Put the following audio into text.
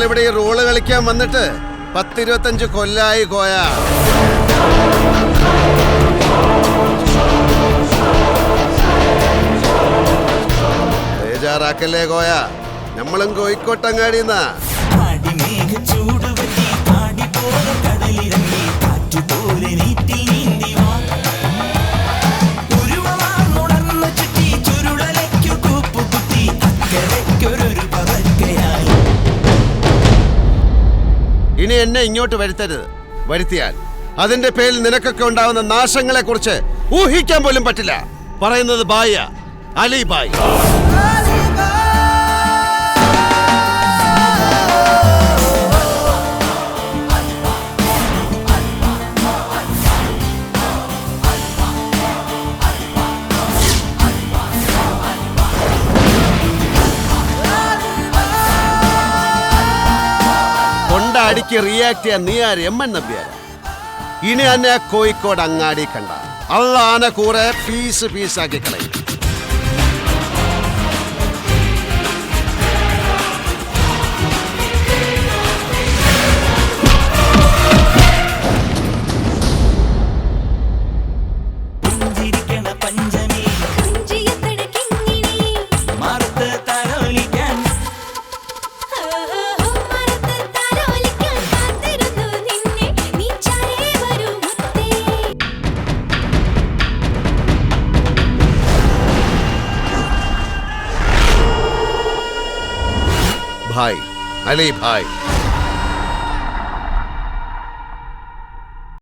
നമ്മളിവിടെ ഈ റോള് കളിക്കാൻ വന്നിട്ട് 10-25 കൊല്ലായി കോയ. ബേജാറാക്കല്ലേ കോയ, നമ്മളും കോഴിക്കോട്ടങ്ങാടിന്നാ. ഇനി എന്നെ ഇങ്ങോട്ട് വരുത്തരുത്. വരുത്തിയാൽ അതിന്റെ പേരിൽ നിനക്കൊക്കെ ഉണ്ടാവുന്ന നാശങ്ങളെ കുറിച്ച് ഊഹിക്കാൻ പോലും പറ്റില്ല. പറയുന്നത് ബായ, അലി ബായ്. അടിക്ക് റിയാക്ട് ചെയ്യാൻ നീ ആര്? എമ്മൻ നബിയാര. ഇനി എന്നെ കോഴിക്കോട് അങ്ങാടി കണ്ട അള്ളാനെ കൂറെ പീസാക്കി കളയും. भाई, अली भाई।